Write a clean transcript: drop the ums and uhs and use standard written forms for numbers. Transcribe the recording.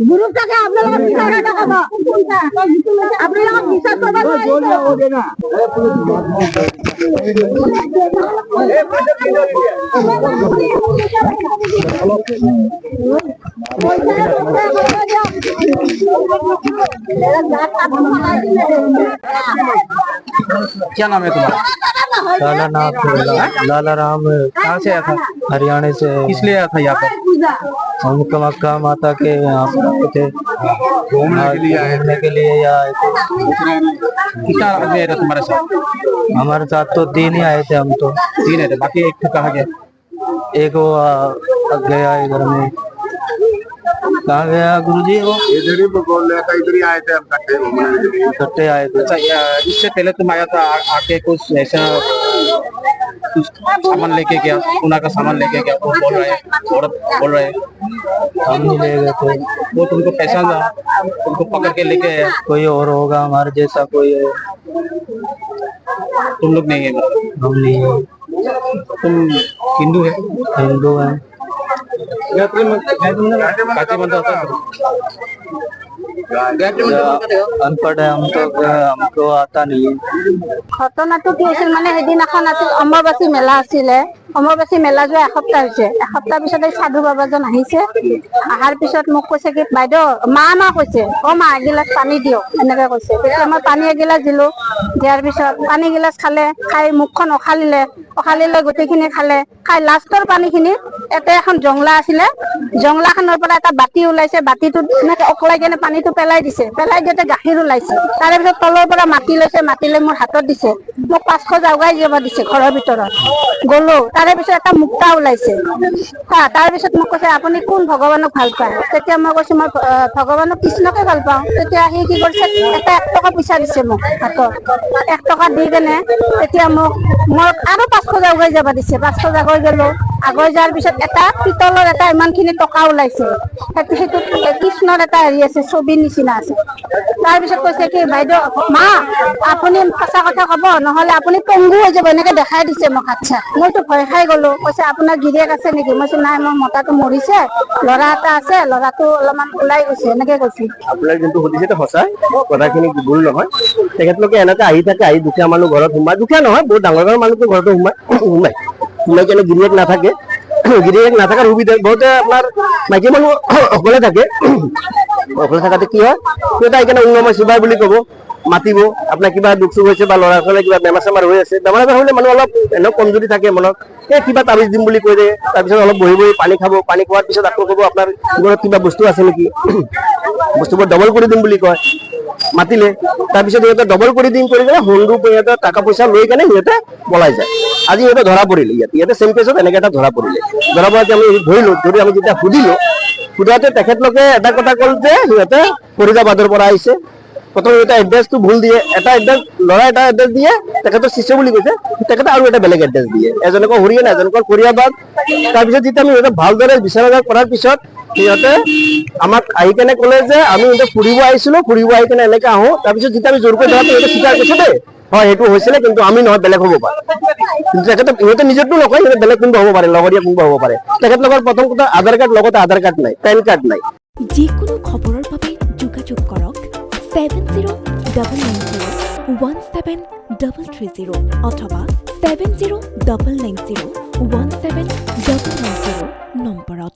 গ্রুপটাকে আপনারা বিচার দেখাবো আপনারা বিচার করবেন क्या नाम है तुम्हारा? लाला नाथ लाला राम कहाँ से आया था? हरियाणा से। किस लिए आया था यहाँ पर? हम कामाख्या माता के यहाँ पर थे, घूमने के लिए आए घूमने के लिए यहाँ आए थे। कितना आदमी आया था तुम्हारे साथ? हमारे साथ तो 3 ही आए थे, हम तो 3 है थे, बाकी एक तो कहाँ गया? एक वो गया इधर में। कहाँ गया गुरुजी? वो इधर ही बोल रहे था, इधर ही आए थे हम इकट्ठे घूमने के लिए। इकट्ठे आए थे। अच्छा इससे पहले तुम आया था आके कुछ ऐसा कुछ सामान लेके गया, सोना का सामान लेके गया, वो बोल रहे औरत बोल रहे हम नहीं ले गए थे, वो तुमको पैसा था, तुमको पकड़ के लेके आया। कोई और होगा हमारे जैसा कोई है। तुम लोग नहीं है मतलब? हम नहीं है, तुम हिंदू है? हिंदू है। गायत्री मंत्र आता है? अनपढ़ है हम तो, हमको आता नहीं है। ঘটনাটো কি হৈছিল মানে সেইদিনাখন আছিল অম্বুবাচী মেলা আছিলে। অম্বুবাচী মেলা যোৱা এসপ্তাহ হৈছে। এসপ্তাহ পিছত এই সাধু বাবাজন আহিছে। অহাৰ পিছত মোক কৈছে কি বাইদেউ মা কৈছে, অ মা এগিলাচ পানী দিয়ক এনেকে কৈছে। তেতিয়া মই পানী এগিলাচ দিলো। দিয়াৰ পিছত পানী গিলাচ খালে, খাই মুখখন অখালিলে, অখালিলৈ গোটেইখিনি খালে। খাই লাষ্টৰ পানীখিনিত এতে এখন জংলা আছিলে, জংলাখনৰ পৰা এটা বাতি ওলাইছে। বাতিটোত এনেকে অকলাই কেনে পানীটো পেলাই দিছে। পেলাই দিওঁতে গাখীৰ ওলাইছে। তাৰে পিছত তলৰ পৰা মাটি লৈছে, মাটি লৈ মোৰ হাতত দিছে। মোক 500 জাউগাই যাব দিছে ঘৰৰ ভিতৰত। গলো, তাৰে পিছত এটা মুক্তা ওলাইছে। তাৰ পিছত মোক কৈছে আপুনি কোন ভগৱানক ভাল পায়? তেতিয়া মই কৈছো মই ভগৱানক কৃষ্ণকে ভাল পাওঁ। তেতিয়া সি কি কৰিছে, এটা 1 টকা পইচা দিছে মোক হাতত। 1 টকা দি কেনে তেতিয়া মোক আৰু 500 জাউগাই যাব দিছে। 500 জাগৈ গলো। আগুৱাই যোৱাৰ পিছত এটা পিতলৰ এটা ইমানখিনি টকা ওলাইছে। সেইটো কৃষ্ণৰ এটা হেৰি আছে, ছবিৰ নিচিনা আছে। তাৰপিছত কৈছে কি বাইদেউ মা আপুনি সঁচা কথা কব, নহলে আপুনি পংগু হৈ যাব, এনেকে দেখাই দিছে মোক। আচ্ছা মইতো ভয় খাই গলো। কৈছে আপোনাৰ গিৰিয়েক আছে নেকি? মই কৈছো নাই, মোৰ মতাটো মৰিছে, ল'ৰা এটা আছে, ল'ৰাটো অলপমান ওলাই গৈছে, এনেকে কৈছিল। আপোনাক যোনটো সুধিছে সেইটো সঁচা, কথাখিনি ভুল নহয়। তেখেতলোকে এনেকে আহি থাকে, আহি দুখীয়া মানুহ ঘৰত সোমাই, দুখীয়া নহয় বহুত ডাঙৰ ডাঙৰ মানুহটো ঘৰতো সোমাই কেনে গিৰিয়েক নাথাকে। গিৰিয়েক নাথাকাৰ সুবিধা বহুতে আপোনাৰ মাইকী মানুহ অকলে থাকে। অকলে থকাতে কি হয়, এটা সেইকাৰণে উন্নময় শিৱাই বুলি কব, মাতিব। আপোনাৰ কিবা দুখ চুখ হৈছে বা ল'ৰা ছোৱালী কিবা বেমাৰ চেমাৰ হৈ আছে, বেমাৰ আজাৰ হলে মানুহ অলপ এনেও কমজুৰি থাকে মনত, এই কিবা তাবিজ দিম বুলি কৈ দিয়ে। তাৰপিছত অলপ বহি বহি পানী খাব। পানী খোৱাৰ পিছত আকৌ ক'ব আপোনাৰ ঘৰত কিবা বস্তু আছে নেকি, বস্তুবোৰ ডবল কৰি দিম বুলি কয়। মাতিলে তাৰপিছত সিহঁতে ডবল কৰি দিম কৰি কেনে সৰু সিহঁতে টকা পইচা লৈ কেনে সিহঁতে পলাই যায়। আজি সিহঁতে ধৰা পৰিলে, ইয়াতে চেম কেছত এনেকে এটা ধৰা পৰিলে। ধৰা পৰাতে আমি ধৰিলো, ধৰি আমি যেতিয়া সুধিলো, সুধাতে তেখেতলোকে এটা কথা কল যে সিহঁতে ফৰিদাবাদৰ পৰা আহিছে। প্ৰথম এটা এড্ৰেছটো ভুল দিয়ে, এটা এড্ৰেছ ল'ৰা এটা এড্ৰেছ দিয়ে, তেখেতৰ শিষ্য বুলি কৈছে, তেখেতে আৰু এটা বেলেগ এড্ৰেছ দিয়ে। এজনকৰ হৰিয়ানা, এজনকৰ ফৰিদাবাদ। তাৰপিছত যেতিয়া আমি সিহঁতে ভালদৰে বিচাৰ কৰাৰ পিছত সিহঁতে আমাক আহি কেনে ক'লে যে আমি সিহঁতে ফুৰিব আহিছিলো, ফুৰিব আহি কেনে এনেকে আহো। তাৰপিছত যেতিয়া আমি জোৰকৈ ধৰাটো সিহঁতে স্বীকাৰ কৰিছে দেই, হয় সেইটো হৈছিলে, কিন্তু আমি নহয় বেলেগ হ'ব পাৰে। কিন্তু তেখেতে সিহঁতে নিজৰটো নকয়, সিহঁতে বেলেগ কোনোবা হ'ব পাৰে, লগৰীয়া কোনোবা হ'ব পাৰে। তেখেতলোকৰ প্ৰথম কথা আধাৰ কাৰ্ড, লগতে আধাৰ কাৰ্ড নাই, পেন কাৰ্ড নাই। যিকোনো খবৰৰ বাবে যোগাযোগ কৰক 7090173330 অথবা 7099017990 নম্বৰত।